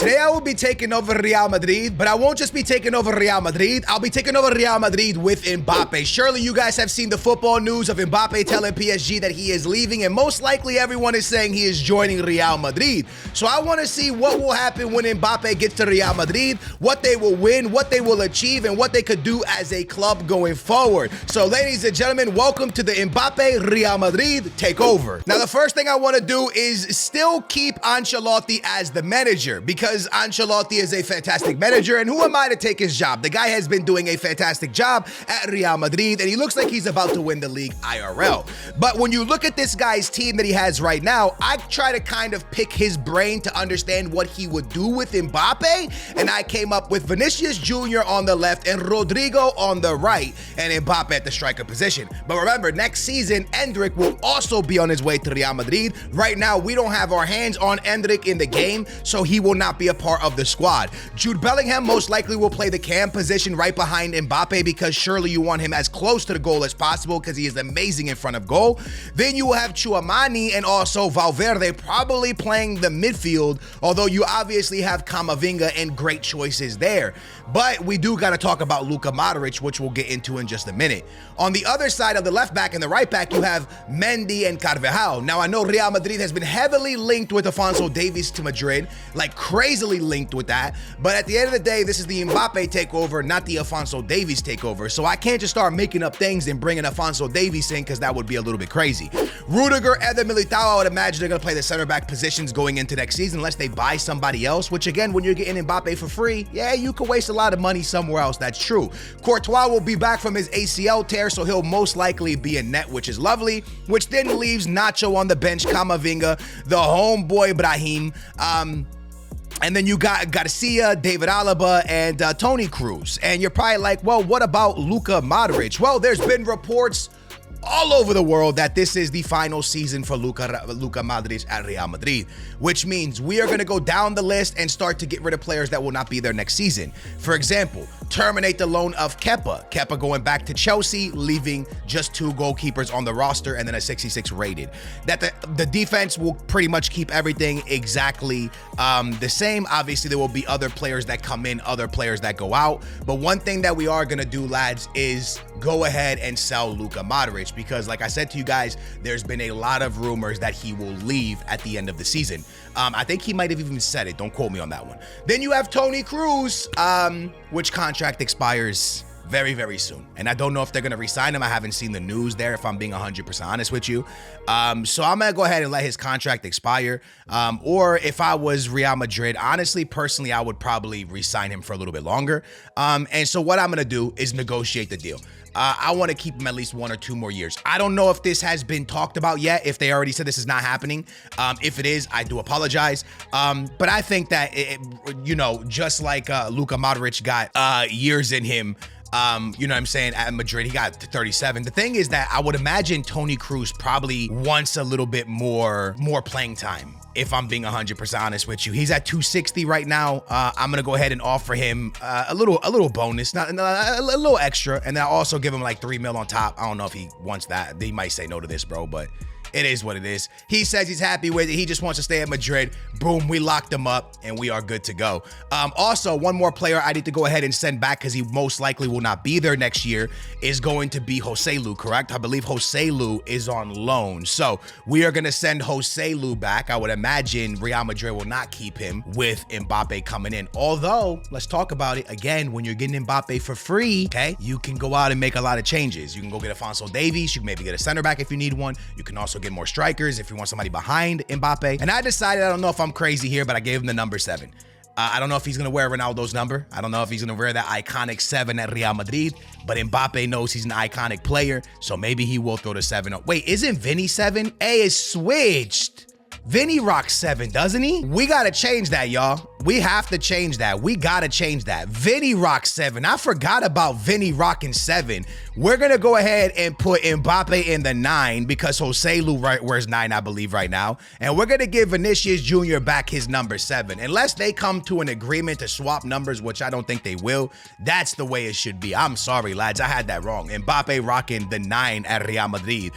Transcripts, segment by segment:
Today I will be taking over Real Madrid, but I won't just be taking over Real Madrid. I'll be taking over Real Madrid with Mbappe. Surely you guys have seen the football news of Mbappe telling PSG that he is leaving, and most likely everyone is saying he is joining Real Madrid. So I want to see what will happen when Mbappe gets to Real Madrid, what they will win, what they will achieve, and what they could do as a club going forward. So ladies and gentlemen, welcome to the Mbappe Real Madrid takeover. Now the first thing I want to do is still keep Ancelotti as the manager, because Ancelotti is a fantastic manager, and who am I to take his job? The guy has been doing a fantastic job at Real Madrid, and he looks like he's about to win the league IRL. But when you look at this guy's team that he has right now, I try to kind of pick his brain to understand what he would do with Mbappe, and I came up with Vinicius Jr. on the left and Rodrigo on the right, and Mbappe at the striker position. But remember, next season, Endrick will also be on his way to Real Madrid. Right now, we don't have our hands on Endrick in the game, so he will not be a part of the squad. Jude Bellingham most likely will play the cam position right behind Mbappe, because surely you want him as close to the goal as possible because he is amazing in front of goal. Then you will have Tchouaméni and also Valverde probably playing the midfield, although you obviously have Camavinga and great choices there. But we do got to talk about Luka Modric, which we'll get into in just a minute. On the other side of the left back and the right back, you have Mendy and Carvajal. Now, I know Real Madrid has been heavily linked with Alphonso Davies to Madrid, like crazily linked with that. But at the end of the day, this is the Mbappe takeover, not the Alphonso Davies takeover. So I can't just start making up things and bringing Alphonso Davies in, because that would be a little bit crazy. Rudiger and the Militao, I would imagine they're going to play the center back positions going into next season, unless they buy somebody else, which again, when you're getting Mbappe for free, yeah, you could waste a lot of money somewhere else. That's true. Courtois will be back from his ACL tear, so he'll most likely be in net, which is lovely, which then leaves Nacho on the bench, Camavinga, the homeboy Brahim, and then you got Garcia, David Alaba, and Toni Kroos. And you're probably like, well, what about Luka Modric? Well, there's been reports all over the world that this is the final season for Luka Modric at Real Madrid, which means we are going to go down the list and start to get rid of players that will not be there next season. For example, terminate the loan of Kepa. Kepa going back to Chelsea, leaving just 2 goalkeepers on the roster and then a 66 rated. That the defense will pretty much keep everything exactly the same. Obviously, there will be other players that come in, other players that go out. But one thing that we are going to do, lads, is go ahead and sell Luka Modric, because like I said to you guys, there's been a lot of rumors that he will leave at the end of the season. I think he might have even said it. Don't quote me on that one. Then you have Toni Kroos, which contract expires very, very soon. And I don't know if they're going to re-sign him. I haven't seen the news there, if I'm being 100% honest with you. So I'm going to go ahead and let his contract expire. Or if I was Real Madrid, honestly, personally, I would probably re-sign him for a little bit longer. And so what I'm going to do is negotiate the deal. I want to keep him at least 1 or 2 more years. I don't know if this has been talked about yet, if they already said this is not happening. If it is, I do apologize. But I think that, just like Luka Modric got years in him, you know what I'm saying, at Madrid, he got to 37. The thing is that I would imagine Toni Kroos probably wants a little bit more playing time, if I'm being 100% honest with you. He's at 260 right now. I'm gonna go ahead and offer him a little bonus, not a little extra, and then I'll also give him like 3 mil on top. I don't know if he wants that. He might say no to this, bro, but it is what it is. He says he's happy with it. He just wants to stay at Madrid. Boom, we locked him up and we are good to go. Also, one more player I need to go ahead and send back, because he most likely will not be there next year, is going to be Joselu, correct? I believe Joselu is on loan. So we are going to send Joselu back. I would imagine Real Madrid will not keep him with Mbappe coming in. Although, let's talk about it again. When you're getting Mbappe for free, okay, you can go out and make a lot of changes. You can go get Alphonso Davies. You can maybe get a center back if you need one. You can also get more strikers if you want somebody behind Mbappe. And I decided, I don't know if I'm crazy here, but I gave him the number 7. I don't know if he's going to wear Ronaldo's number. I don't know if he's going to wear that iconic 7 at Real Madrid, but Mbappe knows he's an iconic player, so maybe he will throw the 7 up. Wait, isn't Vinny 7? Hey, it's switched. Vinny rocks 7, doesn't he? We gotta change that, y'all. We have to change that. We gotta change that. Vinny rocks 7. I forgot about Vinny rocking 7. We're gonna go ahead and put Mbappe in the 9 because Joselu wears 9, I believe, right now. And we're gonna give Vinicius Jr. back his number 7. Unless they come to an agreement to swap numbers, which I don't think they will. That's the way it should be. I'm sorry, lads. I had that wrong. Mbappe rocking the 9 at Real Madrid.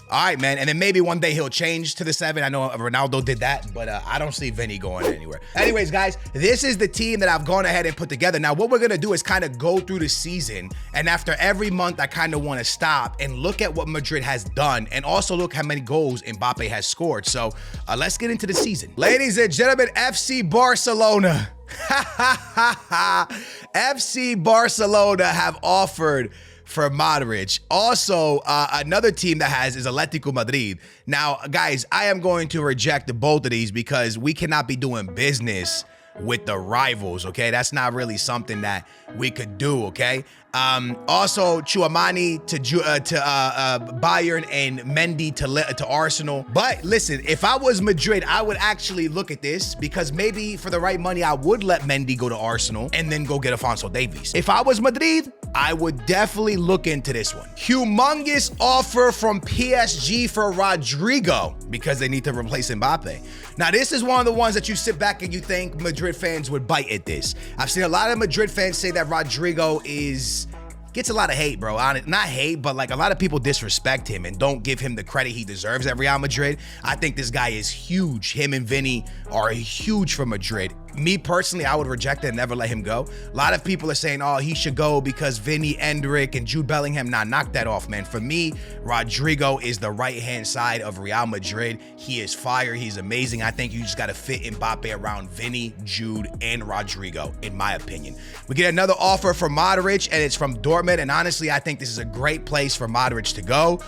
All right, man. And then maybe one day he'll change to the 7. I know Ronaldo did that, but I don't see Vinny going anywhere. Anyways, guys, this is the team that I've gone ahead and put together. Now, what we're going to do is kind of go through the season. And after every month, I kind of want to stop and look at what Madrid has done and also look how many goals Mbappe has scored. So let's get into the season. Ladies and gentlemen, FC Barcelona. FC Barcelona have offered for Modric. Also, another team that has is Atletico Madrid. Now, guys, I am going to reject both of these because we cannot be doing business with the rivals, okay? That's not really something that we could do, okay? Also, Tchouameni to Bayern and Mendy to Arsenal. But listen, if I was Madrid, I would actually look at this because maybe for the right money, I would let Mendy go to Arsenal and then go get Alphonso Davies. If I was Madrid, I would definitely look into this one. Humongous offer from PSG for Rodrigo because they need to replace Mbappe. Now, this is one of the ones that you sit back and you think Madrid fans would bite at this. I've seen a lot of Madrid fans say that Rodrigo gets a lot of hate, bro. Not hate, but like a lot of people disrespect him and don't give him the credit he deserves at Real Madrid. I think this guy is huge. Him and Vinny are huge for Madrid. Me personally, I would reject it and never let him go. A lot of people are saying, oh, he should go because Vinny, Endrick, and Jude Bellingham. Nah, knock that off, man. For me, Rodrigo is the right-hand side of Real Madrid. He is fire. He's amazing. I think you just got to fit Mbappe around Vinny, Jude, and Rodrigo, in my opinion. We get another offer for Modric, and it's from Dortmund. And honestly, I think this is a great place for Modric to go.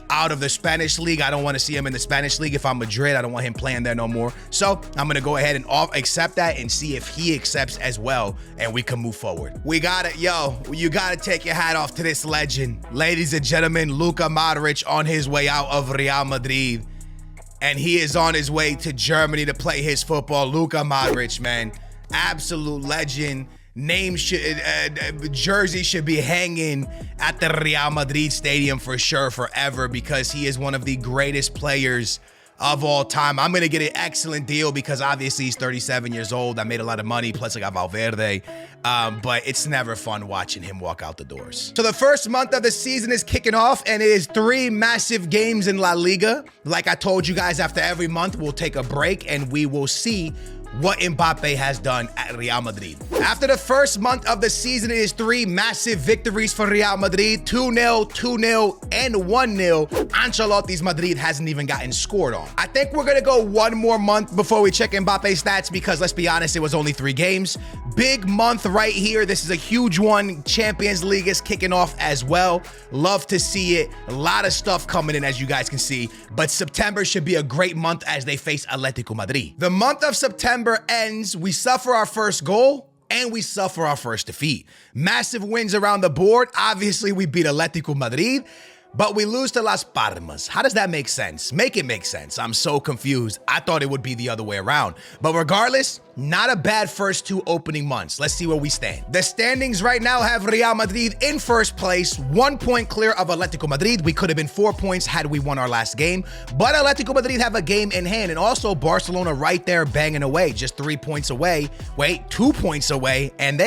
Out of the Spanish league. I don't want to see him in the Spanish league. If I'm Madrid, I don't want him playing there no more. So I'm going to go ahead and accept that and see if he accepts as well, and we can move forward. We got it. Yo, you got to take your hat off to this legend. Ladies and gentlemen, Luka Modric on his way out of Real Madrid, and he is on his way to Germany to play his football. Luka Modric, man, absolute legend. Jersey should be hanging at the Real Madrid stadium for sure forever because he is one of the greatest players of all time. I'm going to get an excellent deal because obviously he's 37 years old. I made a lot of money. Plus I got Valverde. But it's never fun watching him walk out the doors. So the first month of the season is kicking off and it is 3 massive games in La Liga. Like I told you guys, after every month, we'll take a break and we will see what Mbappe has done at Real Madrid. After the first month of the season, it is 3 massive victories for Real Madrid, 2-0, 2-0, and 1-0. Ancelotti's Madrid hasn't even gotten scored on. I think we're gonna go one more month before we check Mbappe's stats because let's be honest, it was only 3 games. Big month right here. This is a huge one. Champions League is kicking off as well. Love to see it. A lot of stuff coming in as you guys can see, but September should be a great month as they face Atletico Madrid. The month of September ends, we suffer our first goal and we suffer our first defeat. Massive wins around the board. Obviously, we beat Atletico Madrid, but we lose to Las Palmas. How does that make sense? Make it make sense. I'm so confused. I thought it would be the other way around. But regardless, not a bad first 2 opening months. Let's see where we stand. The standings right now have Real Madrid in first place, 1 point clear of Atletico Madrid. We could have been 4 points had we won our last game, but Atletico Madrid have a game in hand, and also Barcelona right there banging away, just 3 points away. Wait, 2 points away, and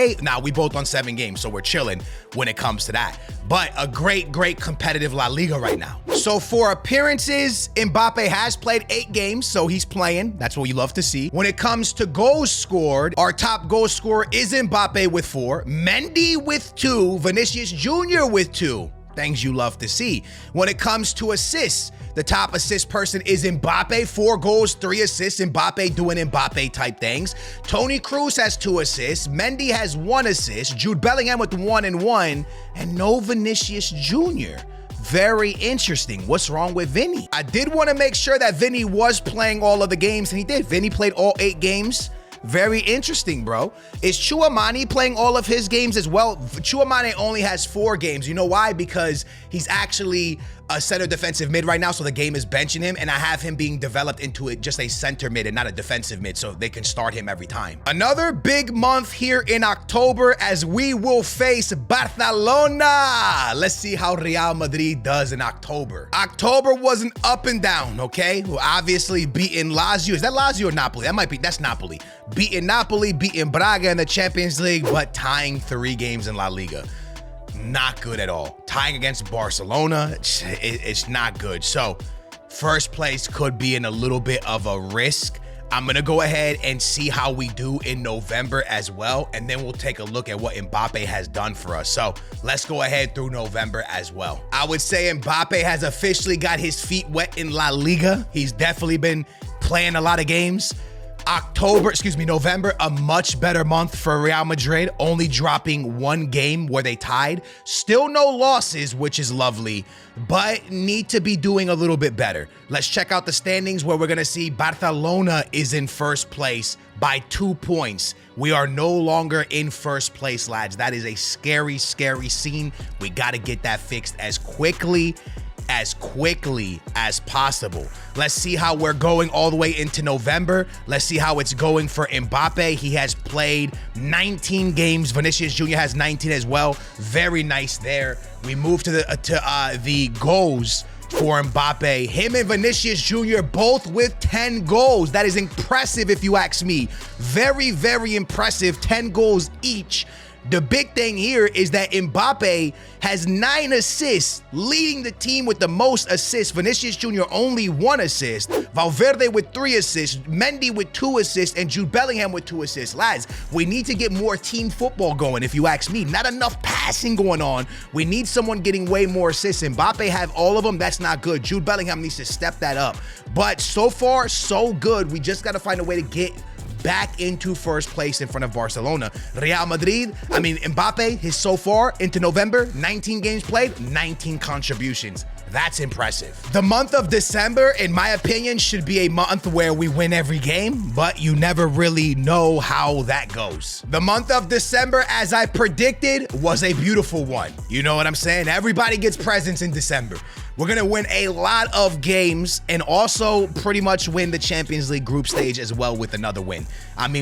we both on 7 games, so we're chilling when it comes to that. But a great competitive La Liga right now. So for appearances, Mbappe has played 8 games, so he's playing. That's what you love to see. When it comes to goals scored, our top goal scorer is Mbappe with 4, Mendy with 2, Vinicius Jr. with 2. Things you love to see. When it comes to assists, the top assist person is Mbappe, 4 goals, 3 assists. Mbappe doing Mbappe type things. Toni Kroos has 2 assists. Mendy has 1 assist. Jude Bellingham with 1 and 1, and no Vinicius Jr. Very interesting. What's wrong with Vinny? I did want to make sure that Vinny was playing all of the games, and he did. Vinny played all 8 games. Very interesting, bro. Is Tchouameni playing all of his games as well? Tchouameni only has 4 games. You know why? Because he's actually a center defensive mid right now, so the game is benching him, and I have him being developed into just a center mid and not a defensive mid, so they can start him every time. Another big month here in October as we will face Barcelona. Let's see how Real Madrid does in October. October wasn't up and down, okay? Well, obviously beating Lazio. Is that Lazio or Napoli? That's Napoli. Beating Napoli, beating Braga in the Champions League, but tying 3 games in La Liga. not good at all. Tying against Barcelona, it's not good. So first place could be in a little bit of a risk. I'm going to go ahead and see how we do in November as well, and then we'll take a look at what Mbappe has done for us. So let's go ahead through November as well. I would say Mbappe has officially got his feet wet in La Liga. He's definitely been playing a lot of games. November, a much better month for Real Madrid, only dropping one game where they tied. Still no losses, which is lovely, but need to be doing a little bit better. Let's check out the standings where we're going to see Barcelona is in first place by 2 points. We are no longer in first place, lads. That is a scary, scary scene. We got to get that fixed as quickly as possible. Let's see how we're going all the way into November. Let's see how it's going for Mbappe. He has played 19 games. Vinicius Jr. has 19 as well. Very nice there. We move to the goals for Mbappe. Him and Vinicius Jr. both with 10 goals. That is impressive if you ask me. Very, very impressive. 10 goals each. The big thing here is that Mbappe has 9 assists, leading the team with the most assists. Vinicius Jr. only 1 assist. Valverde with 3 assists. Mendy with 2 assists. And Jude Bellingham with 2 assists. Lads, we need to get more team football going, if you ask me. Not enough passing going on. We need someone getting way more assists. Mbappe have all of them. That's not good. Jude Bellingham needs to step that up. But so far, so good. We just got to find a way to get back into first place in front of Barcelona. Mbappe is so far into November, 19 games played, 19 contributions. That's impressive. The month of December, in my opinion, should be a month where we win every game, but you never really know how that goes. The month of December, as I predicted, was a beautiful one. You know what I'm saying? Everybody gets presents in December. We're going to win a lot of games and also pretty much win the Champions League group stage as well with another win.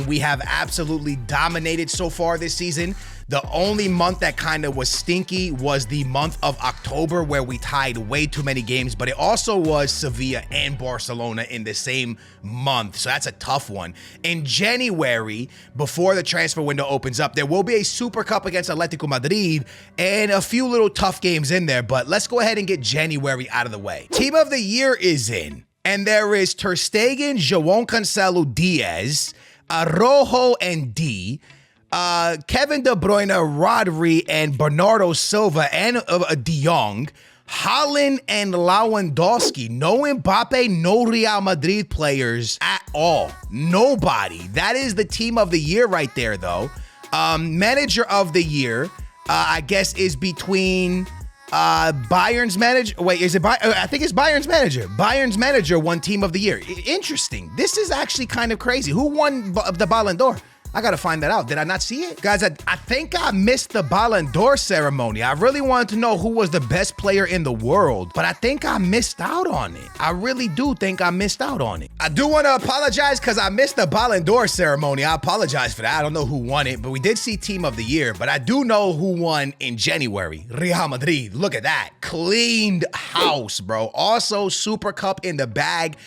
We have absolutely dominated so far this season. The only month that kind of was stinky was the month of October, where we tied way too many games, but it also was Sevilla and Barcelona in the same month. So that's a tough one. In January, before the transfer window opens up, there will be a Super Cup against Atletico Madrid and a few little tough games in there, but let's go ahead and get January out of the way. Team of the Year is in, and there is Ter Stegen, João Cancelo, Diaz, Araujo, and D, Kevin De Bruyne, Rodri, and Bernardo Silva, and De Jong, Haaland, and Lewandowski. No Mbappe, no Real Madrid players at all. Nobody. That is the team of the year right there, though. Manager of the year, I guess, is between Bayern's manager. Wait, is it I think it's Bayern's manager. Bayern's manager won team of the year. Interesting. This is actually kind of crazy. Who won the Ballon d'Or? I gotta find that out. Did I not see it? Guys, I think I missed the Ballon d'Or ceremony. I really wanted to know who was the best player in the world, but I think I missed out on it. I really do think I missed out on it. I do want to apologize because I missed the Ballon d'Or ceremony. I apologize for that. I don't know who won it, but we did see Team of the Year, but I do know who won in January. Real Madrid. Look at that. Cleaned house, bro. Also, Super Cup in the bag.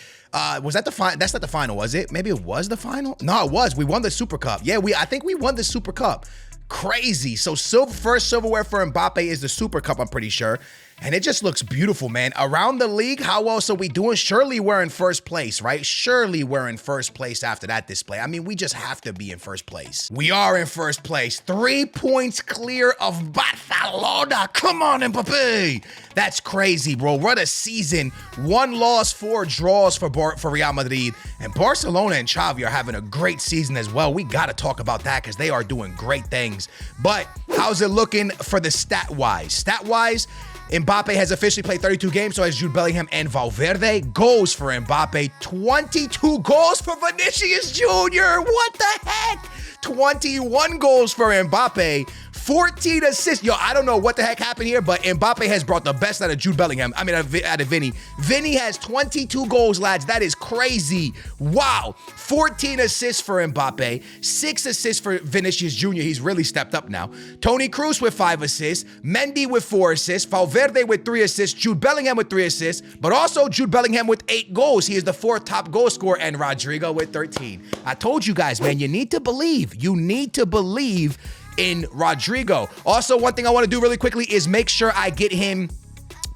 Was that the final? That's not the final, was it? Maybe it was the final? No, it was. We won the Super Cup. Yeah, I think we won the Super Cup. Crazy. So first silverware for Mbappe is the Super Cup, I'm pretty sure. And it just looks beautiful, man. Around the league, how else are we doing? Surely we're in first place, right? Surely we're in first place after that display. We just have to be in first place. We are in first place. 3 points clear of Barcelona. Come on, Mbappe. That's crazy, bro. What a season. 1 loss, 4 draws for Real Madrid. And Barcelona and Xavi are having a great season as well. We got to talk about that because they are doing great things. But how's it looking for the stat-wise? Stat-wise, Mbappe has officially played 32 games, so has Jude Bellingham and Valverde. Goals for Mbappe, 22 goals for Vinicius Jr. What the heck? 21 goals for Mbappe, 14 assists. Yo, I don't know what the heck happened here, but Mbappe has brought the best out of Jude Bellingham. Out of Vinny. Vinny has 22 goals, lads. That is crazy. Wow. 14 assists for Mbappe, 6 assists for Vinicius Jr. He's really stepped up now. Toni Kroos with 5 assists, Mendy with 4 assists, Valverde with 3 assists, Jude Bellingham with 3 assists, but also Jude Bellingham with 8 goals. He is the 4th top goal scorer, and Rodrigo with 13. I told you guys, man, you need to believe. You need to believe in Rodrigo. Also, one thing I want to do really quickly is make sure I get him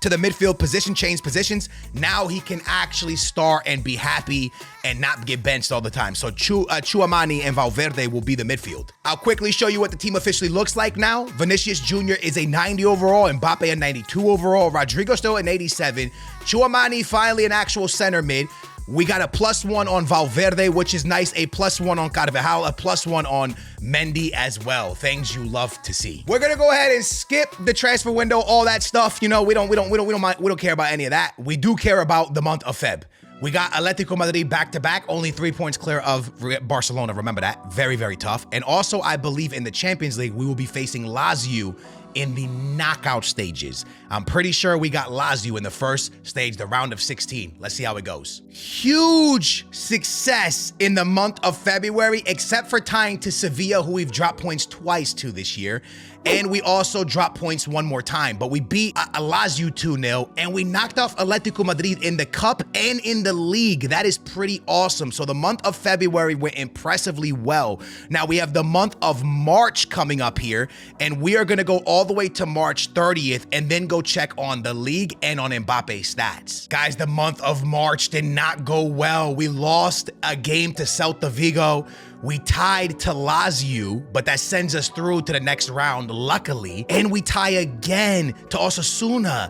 to the midfield position, change positions. Now he can actually start and be happy and not get benched all the time. So Tchouaméni and Valverde will be the midfield. I'll quickly show you what the team officially looks like now. Vinicius Jr. is a 90 overall, Mbappe a 92 overall, Rodrigo still an 87. Tchouaméni finally an actual center mid. We got a +1 on Valverde, which is nice. A +1 on Carvajal, a +1 on Mendy as well. Things you love to see. We're gonna go ahead and skip the transfer window, all that stuff. You know, we don't care about any of that. We do care about the month of Feb. We got Atletico Madrid back-to-back, only 3 points clear of Barcelona. Remember that. Very, very tough. And also, I believe in the Champions League, we will be facing Lazio in the knockout stages. I'm pretty sure we got Lazio in the first stage, the round of 16. Let's see how it goes. Huge success in the month of February, except for tying to Sevilla, who we've dropped points twice to this year. And we also dropped points one more time, but we beat Lazio 2-0, and we knocked off Atletico Madrid in the cup and in the league. That is pretty awesome. So the month of February went impressively well. Now we have the month of March coming up here, and we are gonna go all the way to March 30th and then go check on the league and on Mbappe's stats. Guys, the month of March did not go well. We lost a game to Celta Vigo. We tied to Lazio, but that sends us through to the next round, luckily. And we tie again to Osasuna.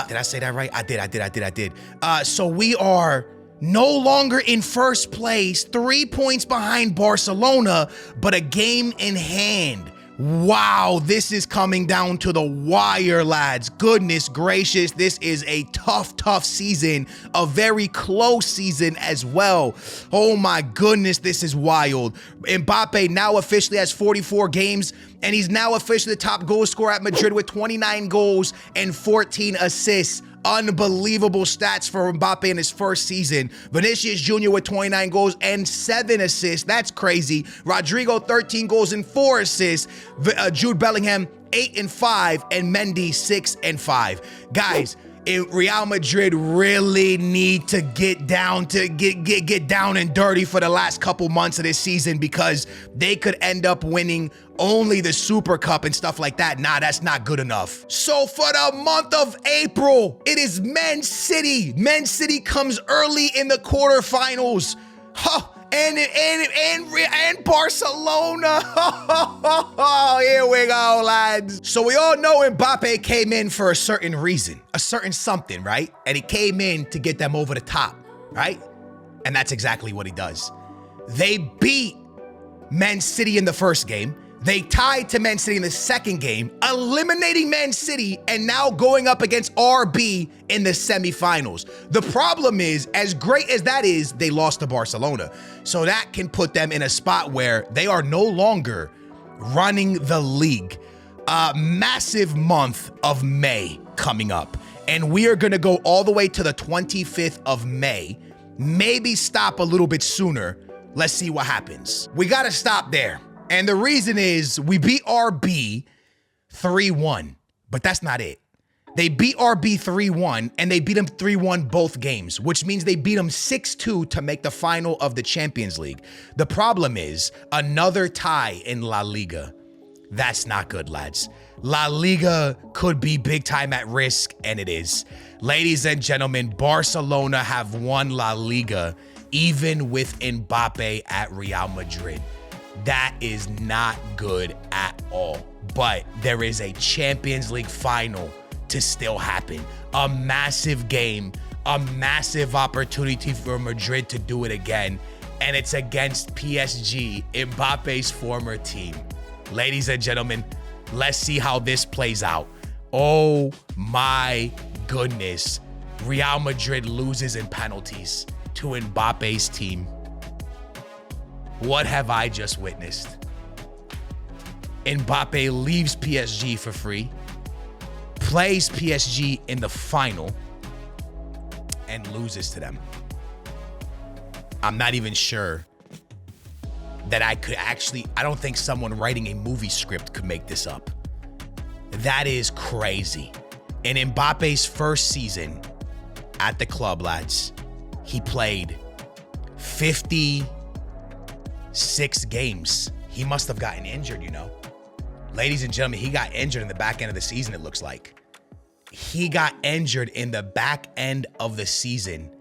Did I say that right? I did. So we are no longer in first place, 3 points behind Barcelona, but a game in hand. Wow, this is coming down to the wire, lads. Goodness gracious, this is a tough season, a very close season as well. Oh my goodness, this is wild. Mbappe now officially has 44 games, and he's now officially the top goal scorer at Madrid with 29 goals and 14 assists. Unbelievable stats for Mbappe in his first season. Vinicius Jr. with 29 goals and 7 assists. That's crazy. Rodrigo, 13 goals and 4 assists. Jude Bellingham, 8 and 5. And Mendy, 6 and 5. Guys, Real Madrid really need to get down and dirty for the last couple months of this season, because they could end up winning only the Super Cup and stuff like that. Nah, that's not good enough. So for the month of April, it is Man City. Man City comes early in the quarterfinals. Huh. And Barcelona. Here we go, lads. So we all know Mbappe came in for a certain reason, a certain something, right? And he came in to get them over the top, right? And that's exactly what he does. They beat Man City in the first game. They tied to Man City in the second game, eliminating Man City and now going up against RB in the semifinals. The problem is, as great as that is, they lost to Barcelona. So that can put them in a spot where they are no longer running the league. A massive month of May coming up. And we are going to go all the way to the 25th of May. Maybe stop a little bit sooner. Let's see what happens. We got to stop there. And the reason is we beat RB 3-1, but that's not it. They beat RB 3-1, and they beat them 3-1 both games, which means they beat them 6-2 to make the final of the Champions League. The problem is another tie in La Liga. That's not good, lads. La Liga could be big time at risk, and it is. Ladies and gentlemen, Barcelona have won La Liga, even with Mbappe at Real Madrid. That is not good at all. But there is a Champions League final to still happen. A massive game, a massive opportunity for Madrid to do it again. And it's against PSG, Mbappe's former team. Ladies and gentlemen, let's see how this plays out. Oh my goodness. Real Madrid loses in penalties to Mbappe's team. What have I just witnessed? Mbappe leaves PSG for free, plays PSG in the final, and loses to them. I'm not even sure that I don't think someone writing a movie script could make this up. That is crazy. In Mbappe's first season at the club, lads, he played 56 games. He must have gotten injured, you know. Ladies and gentlemen, he got injured in the back end of the season, it looks like. He got injured in the back end of the season.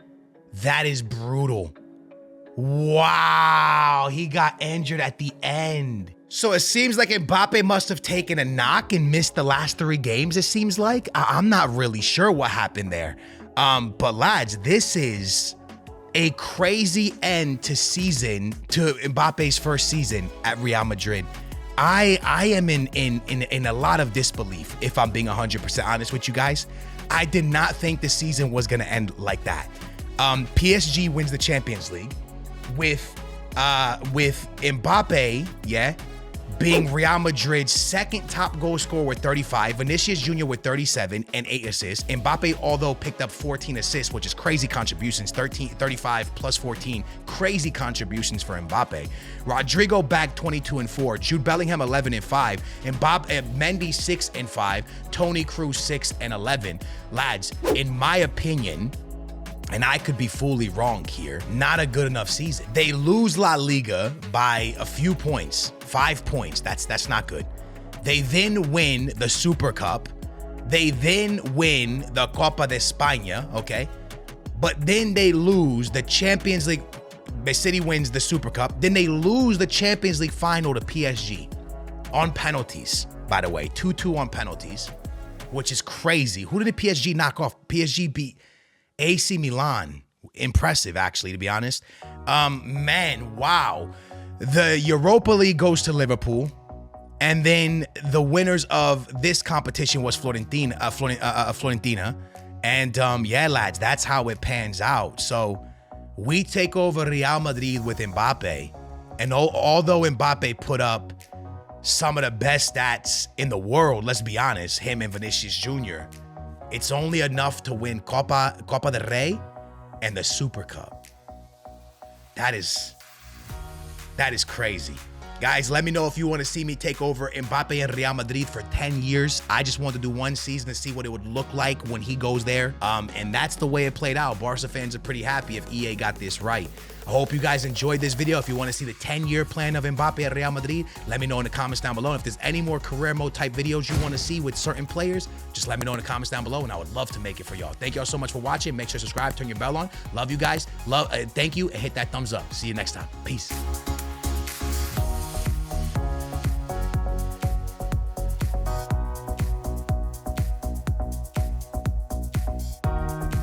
That is brutal. Wow, he got injured at the end. So it seems like Mbappe must have taken a knock and missed the last 3 games, it seems like. I'm not really sure what happened there. But lads, this is a crazy end to Mbappe's first season at Real Madrid. I am in a lot of disbelief, if I'm being 100% honest with you guys. I did not think the season was gonna end like that. PSG wins the Champions League with Mbappe, being Real Madrid's second top goal scorer with 35, Vinicius Jr. with 37 and 8 assists. Mbappe, although picked up 14 assists, which is crazy contributions, 35 plus 14, crazy contributions for Mbappe. Rodrigo back 22 and 4, Jude Bellingham 11 and 5, Mendy 6 and 5, Toni Kroos 6 and 11. Lads, in my opinion, and I could be fully wrong here, not a good enough season. They lose La Liga by a few points, 5 points. That's not good. They then win the Super Cup. They then win the Copa de España, okay? But then they lose the Champions League. The City wins the Super Cup. Then they lose the Champions League final to PSG on penalties, by the way. 2-2 on penalties, which is crazy. Who did the PSG knock off? PSG beat AC Milan. Impressive, actually, to be honest. Man, wow. The Europa League goes to Liverpool, and then the winners of this competition was Fiorentina. And yeah, lads, that's how it pans out. So we take over Real Madrid with Mbappe, and although Mbappe put up some of the best stats in the world, let's be honest, him and Vinicius Jr., it's only enough to win Copa del Rey and the Super Cup. That is crazy. Guys, let me know if you want to see me take over Mbappe and Real Madrid for 10 years. I just wanted to do one season to see what it would look like when he goes there. And that's the way it played out. Barca fans are pretty happy if EA got this right. I hope you guys enjoyed this video. If you want to see the 10-year plan of Mbappe at Real Madrid, let me know in the comments down below. And if there's any more career mode type videos you want to see with certain players, just let me know in the comments down below, and I would love to make it for y'all. Thank y'all so much for watching. Make sure to subscribe, turn your bell on. Love you guys. Thank you, and hit that thumbs up. See you next time. Peace.